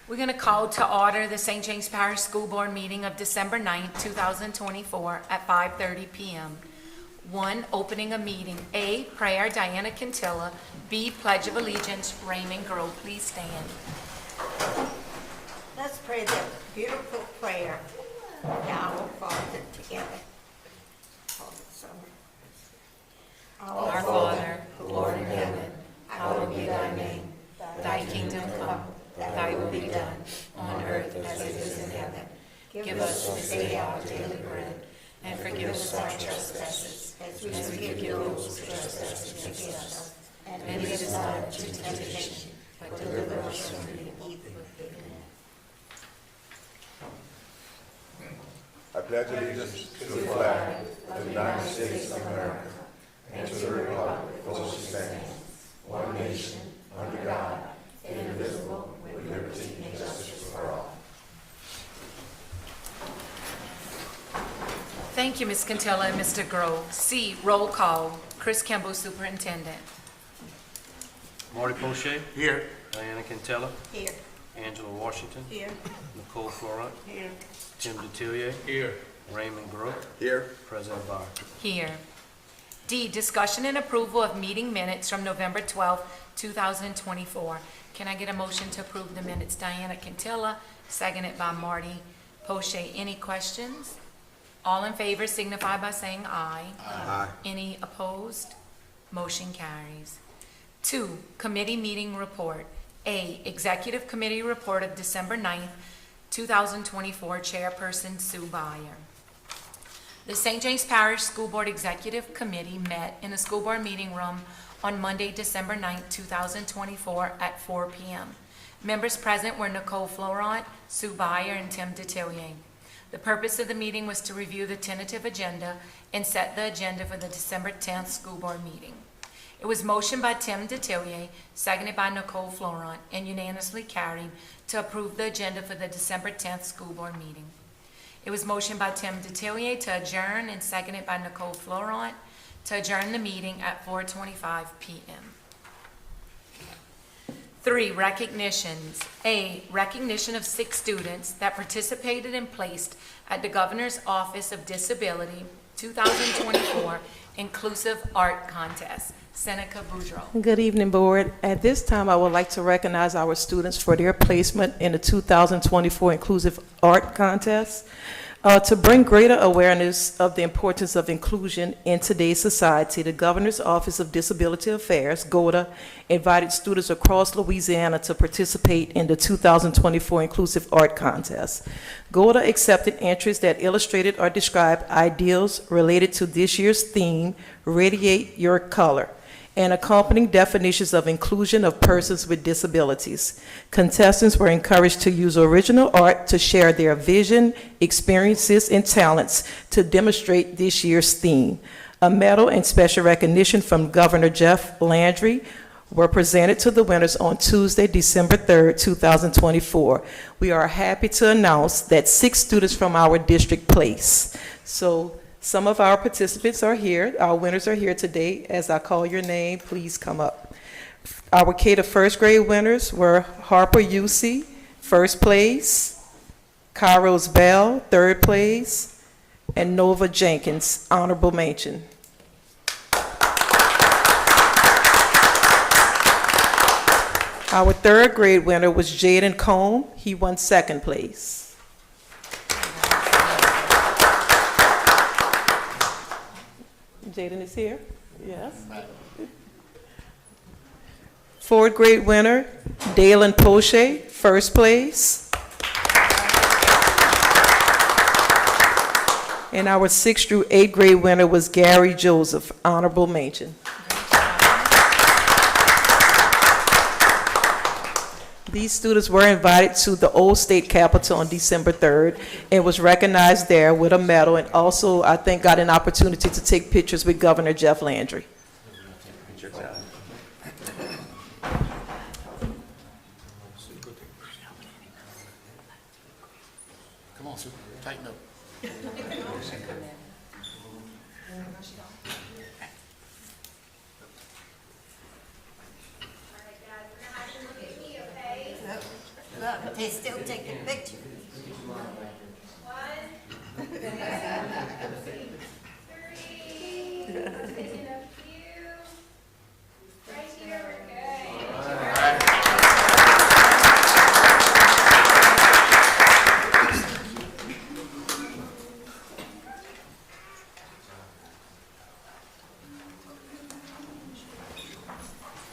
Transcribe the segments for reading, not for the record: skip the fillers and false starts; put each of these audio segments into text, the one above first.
We're going to call to order the St. James Parish School Board meeting of December 9th, 2024 at 5:30 p.m. 1, opening a meeting. A, prayer, Diana Cantilla. B, pledge of allegiance, Raymond Grove. Please stand. Let's pray that beautiful prayer. Our Father together. Our Father, who art in heaven, hallowed be thy name. Thy kingdom come, thy will be done, on earth as it is in heaven. Give us this day our daily bread, and forgive us our trespasses, as we forgive those who trespass against us. And lead us not into temptation, but deliver us from evil. I pledge allegiance to the flag of the United States of America and to the republic for which it stands, one nation, under God, indivisible, with liberty and justice for all. Thank you, Ms. Cantilla and Mr. Grove. C, roll call. Chris Kimball, Superintendent. Marty Poche. Here. Diana Cantilla. Here. Angela Washington. Here. Nicole Florent. Here. Tim Detillier. Here. Raymond Grove. Here. President Barr. Here. D, discussion and approval of meeting minutes from November 12th, 2024. Can I get a motion to approve the minutes? Diana Cantilla, seconded by Marty Poche. Any questions? All in favor signify by saying aye. Aye. Any opposed? Motion carries. 2, committee meeting report. A, executive committee report of December 9th, 2024, Chairperson Sue Byer. The St. James Parish School Board Executive Committee met in the school board meeting room on Monday, December 9th, 2024 at 4 p.m. Members present were Nicole Florent, Sue Byer, and Tim Detillier. The purpose of the meeting was to review the tentative agenda and set the agenda for the December 10th school board meeting. It was motioned by Tim Detillier, seconded by Nicole Florent, and unanimously carried to approve the agenda for the December 10th school board meeting. It was motioned by Tim Detillier to adjourn and seconded by Nicole Florent to adjourn the meeting at 4:25 p.m. 3, recognitions. A, recognition of 6 students that participated and placed at the Governor's Office of Disability 2024 Inclusive Art Contest. Seneca Boudreau. Good evening, Board. At this time, I would like to recognize our students for their placement in the 2024 Inclusive Art Contest. To bring greater awareness of the importance of inclusion in today's society, the Governor's Office of Disability Affairs, GODA, invited students across Louisiana to participate in the 2024 Inclusive Art Contest. GODA accepted entries that illustrated or described ideals related to this year's theme, Radiate Your Color, and accompanying definitions of inclusion of persons with disabilities. Contestants were encouraged to use original art to share their vision, experiences, and talents to demonstrate this year's theme. A medal and special recognition from Governor Jeff Landry were presented to the winners on Tuesday, December 3rd, 2024. We are happy to announce that 6 students from our district placed. So some of our participants are here. Our winners are here today. As I call your name, please come up. Our K to first grade winners were Harper Yusi, first place, Kairos Bell, third place, and Nova Jenkins, honorable mention. Our third grade winner was Jaden Combe. He won second place. Jaden is here, yes. Fourth grade winner, Dalen Poche, first place. And our 6th through 8th grade winner was Gary Joseph, honorable mention. These students were invited to the Old State Capitol on December 3rd and was recognized there with a medal, and also, I think, got an opportunity to take pictures with Governor Jeff Landry. Come on, Sue, tighten up. Look, they still taking pictures.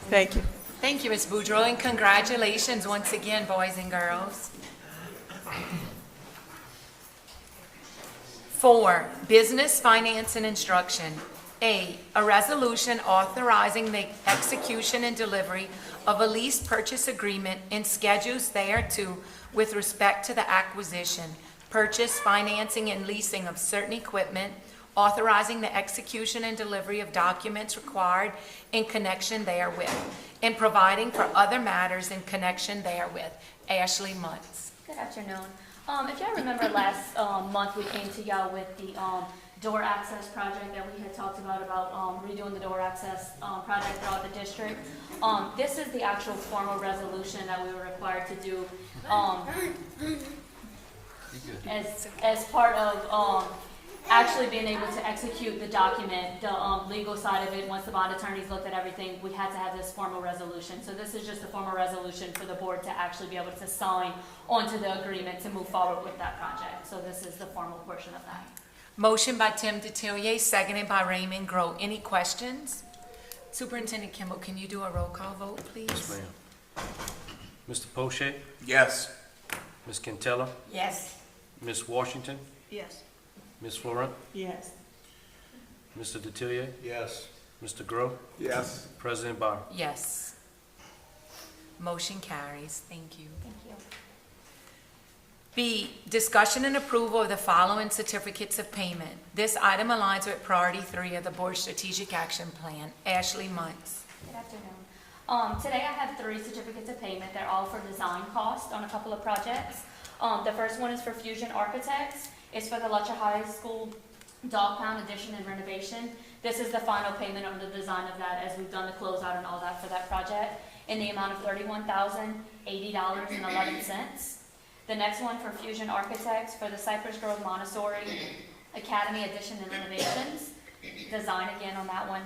Thank you. Thank you, Ms. Boudreaux, and congratulations once again, boys and girls. 4, business, finance, and instruction. A resolution authorizing the execution and delivery of a lease purchase agreement and schedules thereto with respect to the acquisition, purchase, financing, and leasing of certain equipment, authorizing the execution and delivery of documents required in connection therewith, and providing for other matters in connection therewith. Ashley Muntz. Good afternoon. If y'all remember last month, we came to y'all with the door access project that we had talked about redoing the door access project throughout the district. This is the actual formal resolution that we were required to do as part of actually being able to execute the document, the legal side of it. Once the bond attorneys looked at everything, we had to have this formal resolution. So this is just a formal resolution for the board to actually be able to sign onto the agreement to move forward with that project. So this is the formal portion of that. Motion by Tim DeTillier, seconded by Raymond Grow. Any questions? Superintendent Kimball, can you do a roll call vote, please? Yes, ma'am. Mr. Poche, Yes. Ms. Quintella, Yes. Ms. Washington, Yes. Ms. Florent, Yes. Mr. DeTillier, Yes. Mr. Grow, Yes. President Bauer. Yes. Motion carries. Thank you. Thank you. B, discussion and approval of the following certificates of payment. This item aligns with priority 3 of the board's strategic action plan. Ashley Muntz. Good afternoon. Today I have 3 certificates of payment. They're all for design cost on a couple of projects. The first one is for Fusion Architects. It's for the Letcher High School dog pound addition and renovation. This is the final payment on the design of that, as we've done the closeout and all that for that project, in the amount of $31,080.11. The next one for Fusion Architects for the Cypress Grove Montessori Academy addition and renovations. Design again on that one,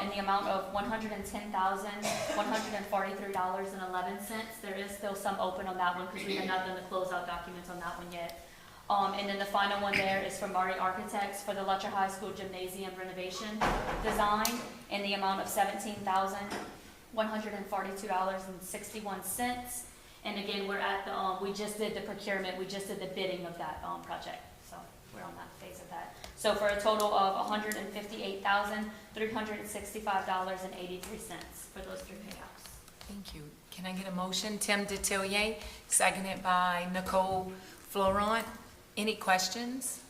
in the amount of $110,143.11. There is still some open on that one because we have not done the closeout documents on that one yet. And then the final one there is from Marty Architects for the Letcher High School Gymnasium renovation design in the amount of $17,142.61. And again, we're at the, we just did the procurement, we just did the bidding of that project. So we're on that phase of that. So for a total of $158,365.83 for those 3 payouts. Thank you. Can I get a motion? Tim DeTillier, seconded by Nicole Florent. Any questions?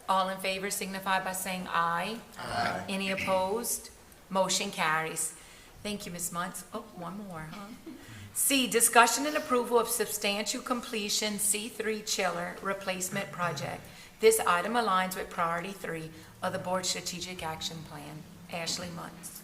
All in favor signify by saying aye. Aye. Any opposed? Motion carries. Thank you, Ms. Muntz. Oh, one more, huh? C, discussion and approval of substantial completion C3 chiller replacement project. This item aligns with priority 3 of the board's strategic action plan. Ashley Muntz.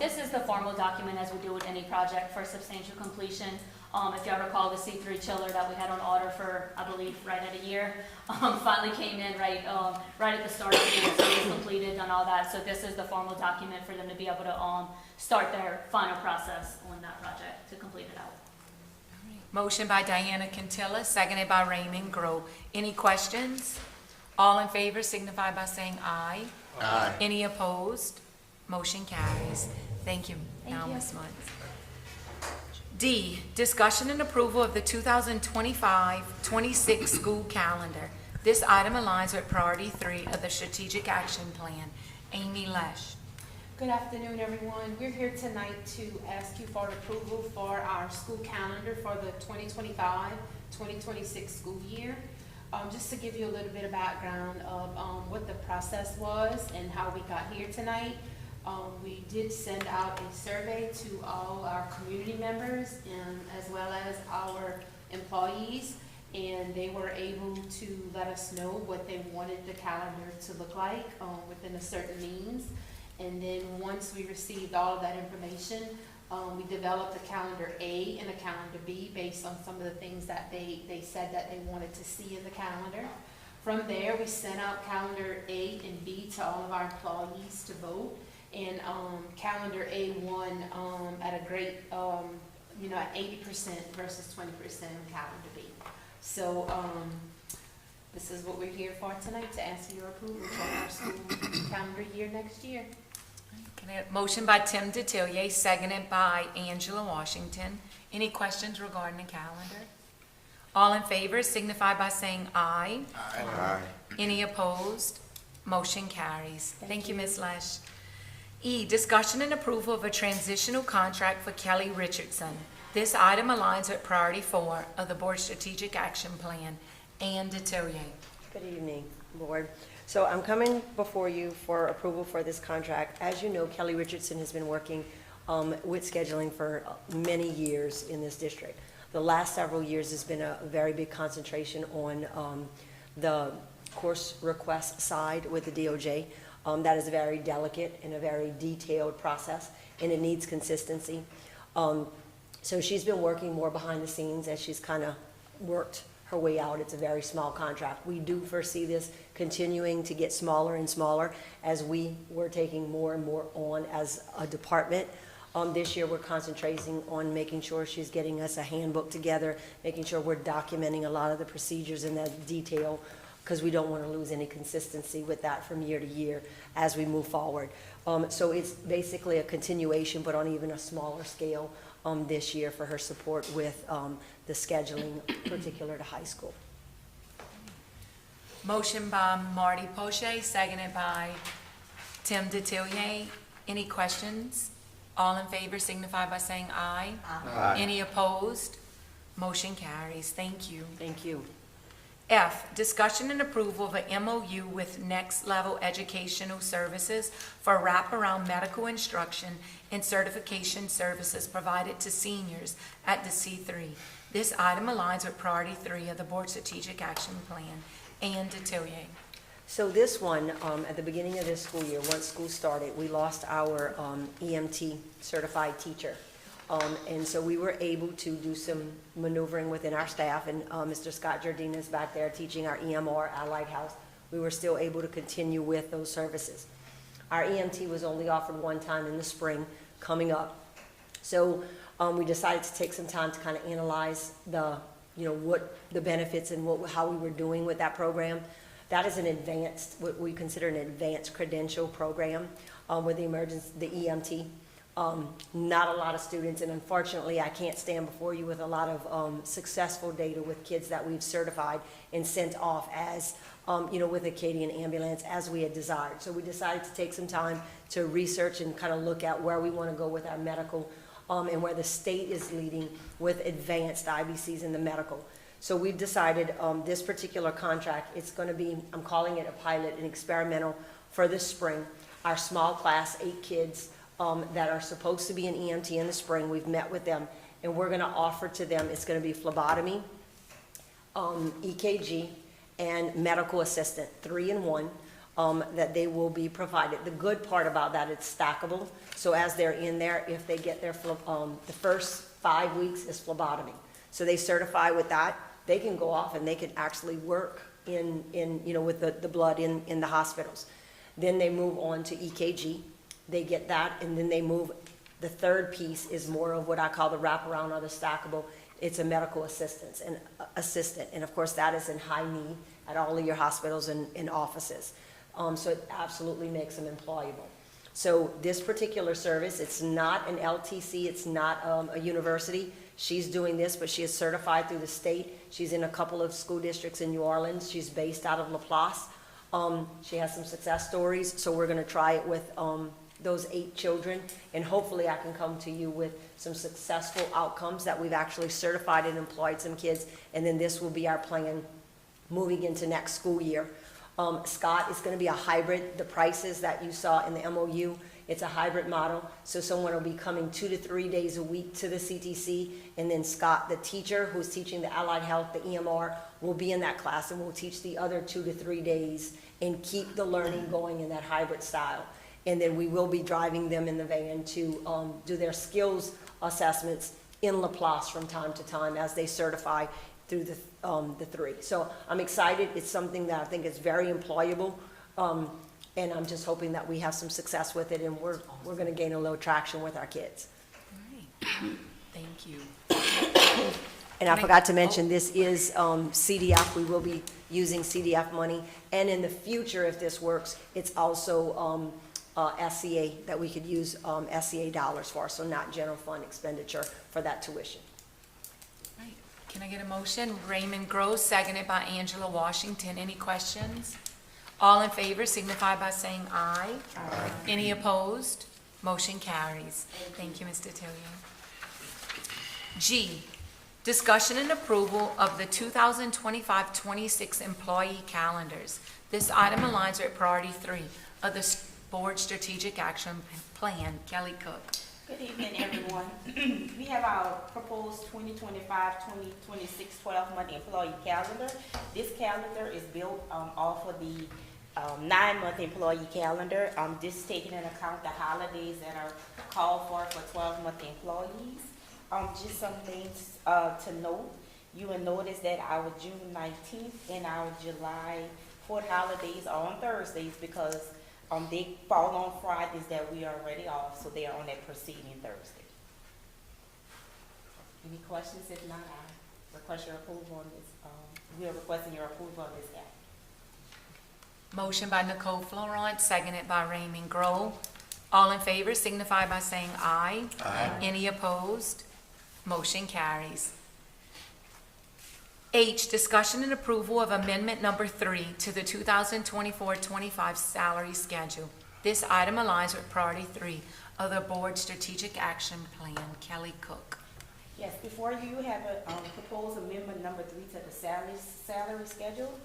This is the formal document as we do with any project for substantial completion. If y'all recall, the C3 chiller that we had on order for, I believe, right at a year, finally came in right at the start of the year, so it's completed and all that. So this is the formal document for them to be able to start their final process on that project to complete it out. Motion by Diana Quintilla, seconded by Raymond Grow. Any questions? All in favor signify by saying aye. Aye. Any opposed? Motion carries. Thank you. Thank Now, you. Ms. Muntz. D, discussion and approval of the 2025-26 school calendar. This item aligns with priority 3 of the strategic action plan. Amy Lesh. Good afternoon, everyone. We're here tonight to ask you for approval for our school calendar for the 2025-2026 school year. Just to give you a little bit of background of what the process was and how we got here tonight. We did send out a survey to all our community members and as well as our employees, and they were able to let us know what they wanted the calendar to look like within a certain means. And then once we received all of that information, We developed a calendar A and a calendar B based on some of the things that they said that they wanted to see in the calendar. From there, we sent out calendar A and B to all of our employees to vote. And calendar A won at a great, at 80% versus 20% on calendar B. So this is what we're here for tonight, to ask for your approval for our school calendar year next year. Can I have a motion by Tim DeTillier, seconded by Angela Washington. Any questions regarding the calendar? All in favor signify by saying aye. Aye. Any opposed? Motion carries. Thank you, Ms. Lesh. E, discussion and approval of a transitional contract for Kelly Richardson. This item aligns with priority 4 of the Board Strategic Action Plan. Ann DeTillier. Good evening, Board. So I'm coming before you for approval for this contract. As you know, Kelly Richardson has been working with scheduling for many years in this district. The last several years has been a very big concentration on the course request side with the DOJ. That is a very delicate and a very detailed process, and it needs consistency. So she's been working more behind the scenes as she's kind of worked her way out. It's a very small contract. We do foresee this continuing to get smaller and smaller as we were taking more and more on as a department. This year we're concentrating on making sure she's getting us a handbook together, making sure we're documenting a lot of the procedures in that detail, because we don't want to lose any consistency with that from year to year as we move forward. So it's basically a continuation, but on even a smaller scale this year for her support with the scheduling, particular to high school. Motion by Marty Poche, seconded by Tim DeTillier. Any questions? All in favor signify by saying aye. Aye. Any opposed? Motion carries. Thank you. Thank you. F, discussion and approval of a MOU with Next Level Educational Services for wraparound medical instruction and certification services provided to seniors at the C3. This item aligns with priority 3 of the Board Strategic Action Plan. Ann DeTillier. So this one, at the beginning of this school year, once school started, we lost our EMT certified teacher. And so we were able to do some maneuvering within our staff, and Mr. Scott Jardina is back there teaching our EMR Allied House. We were still able to continue with those services. Our EMT was only offered one time in the spring coming up. So we decided to take some time to kind of analyze what the benefits and how we were doing with that program. That is an advanced, what we consider an advanced credential program with the EMT. Not a lot of students, and unfortunately I can't stand before you with a lot of successful data with kids that we've certified and sent off as, with Acadian Ambulance as we had desired. So we decided to take some time to research and kind of look at where we want to go with our medical and where the state is leading with advanced IBCs in the medical. So we've decided this particular contract, it's going to be, I'm calling it a pilot, an experimental for this spring. Our small class, 8 kids, that are supposed to be an EMT in the spring. We've met with them, and we're going to offer to them, it's going to be phlebotomy, EKG, and medical assistant, 3 in 1, that they will be provided. The good part about that, it's stackable. So as they're in there, if they get their, the first 5 weeks is phlebotomy. So they certify with that, they can go off and they can actually work with the blood in the hospitals. Then they move on to EKG. They get that, and then they move. The third piece is more of what I call the wraparound or the stackable. It's a medical assistant, and of course that is in high need at all of your hospitals and offices. So it absolutely makes them employable. So this particular service, it's not an LTC, it's not a university. She's doing this, but she is certified through the state. She's in a couple of school districts in New Orleans. She's based out of Laplace. She has some success stories, so we're going to try it with those 8 children, and hopefully I can come to you with some successful outcomes that we've actually certified and employed some kids, and then this will be our plan moving into next school year. Scott is going to be a hybrid. The prices that you saw in the MOU, it's a hybrid model, so someone will be coming 2 to 3 days a week to the CTC, and then Scott, the teacher who's teaching the Allied Health, the EMR, will be in that class, and will teach the other 2 to 3 days and keep the learning going in that hybrid style. And then we will be driving them in the van to do their skills assessments in Laplace from time to time as they certify through the three. So I'm excited. It's something that I think is very employable. And I'm just hoping that we have some success with it, and we're going to gain a little traction with our kids. All right. Thank you. And I forgot to mention, this is CDF. We will be using CDF money. And in the future, if this works, it's also SCA that we could use SCA dollars for, so not general fund expenditure for that tuition. Right. Can I get a motion? Raymond Gross, seconded by Angela Washington. Any questions? All in favor signify by saying aye. Aye. Any opposed? Motion carries. Thank you, Ms. D'Attilio. G, discussion and approval of the 2025-26 employee calendars. This item aligns with priority 3 of the Board Strategic Action Plan. Kelly Cook. Good evening, everyone. We have our proposed 2025-2026 12-month employee calendar. This calendar is built off of the 9-month employee calendar. This is taking into account the holidays that are called for 12-month employees. Just some things to note. You will notice that our June 19th and our July 4th holidays are on Thursdays because they fall on Fridays that we are already off, so they are on that preceding Thursday. Any questions? If not, I request your approval on this. We are requesting your approval on this act. Motion by Nicole Florent, seconded by Raymond Grohl. All in favor signify by saying aye. Aye. Any opposed? Motion carries. H, discussion and approval of amendment number 3 to the 2024-25 salary schedule. This item aligns with priority 3 of the Board Strategic Action Plan. Kelly Cook. Yes, before you have a proposed amendment number 3 to the salary schedule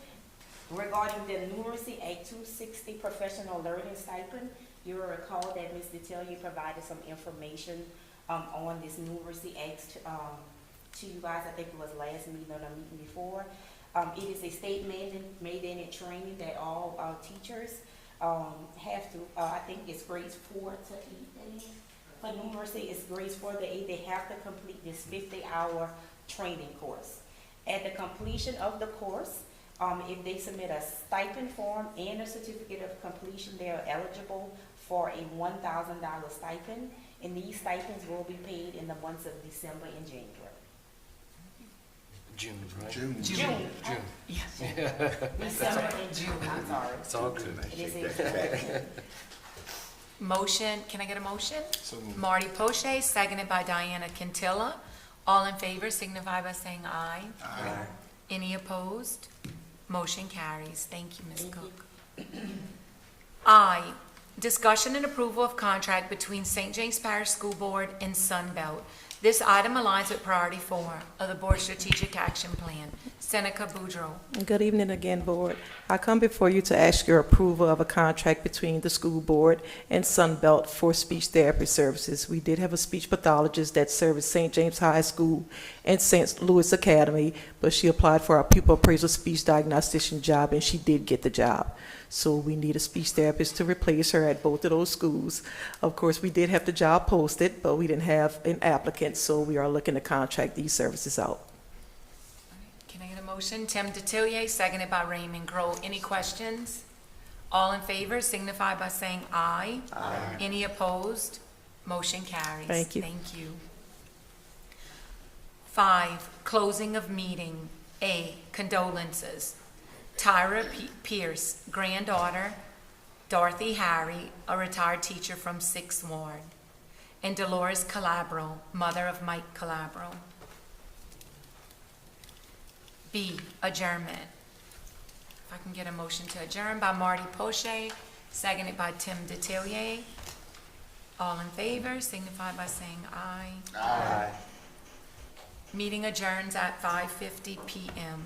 regarding the Numeracy Act 260 professional learning stipend. You will recall that Ms. D'Attilio provided some information on this Numeracy Act to you guys. I think it was last meeting or the meeting before. It is a state mandated training that all teachers have to, I think it's grades 4 to 8. For Numeracy, it's grades 4 to 8. They have to complete this 50-hour training course. At the completion of the course, if they submit a stipend form and a certificate of completion, they are eligible for a $1,000 stipend, and these stipends will be paid in the months of December and January. June, right? June. June. Yes. December and June, I'm sorry. It's all good. It is in June. Motion, can I get a motion? So moved. Marty Poche, seconded by Diana Quintilla. All in favor signify by saying aye. Aye. Any opposed? Motion carries. Thank you, Ms. Cook. I, discussion and approval of contract between St. James Parish School Board and Sunbelt. This item aligns with priority 4 of the Board Strategic Action Plan. Seneca Boudreaux. Good evening again, Board. I come before you to ask your approval of a contract between the school board and Sunbelt for speech therapy services. We did have a speech pathologist that served at St. James High School and St. Louis Academy, but she applied for our pupil appraisal speech diagnostician job, and she did get the job. So we need a speech therapist to replace her at both of those schools. Of course, we did have the job posted, but we didn't have an applicant, so we are looking to contract these services out. Can I get a motion? Tim Detillier, seconded by Raymond Grohl. Any questions? All in favor signify by saying aye. Aye. Any opposed? Motion carries. Thank you. Thank you. 5, closing of meeting. A, condolences. Tyra Pierce, granddaughter, Dorothy Harry, a retired teacher from 6th Ward, and Dolores Calabro, mother of Mike Calabro. B, adjournment. If I can get a motion to adjourn by Marty Poche, seconded by Tim Detillier. All in favor, signify by saying aye. Aye. Meeting adjourns at 5:50 p.m.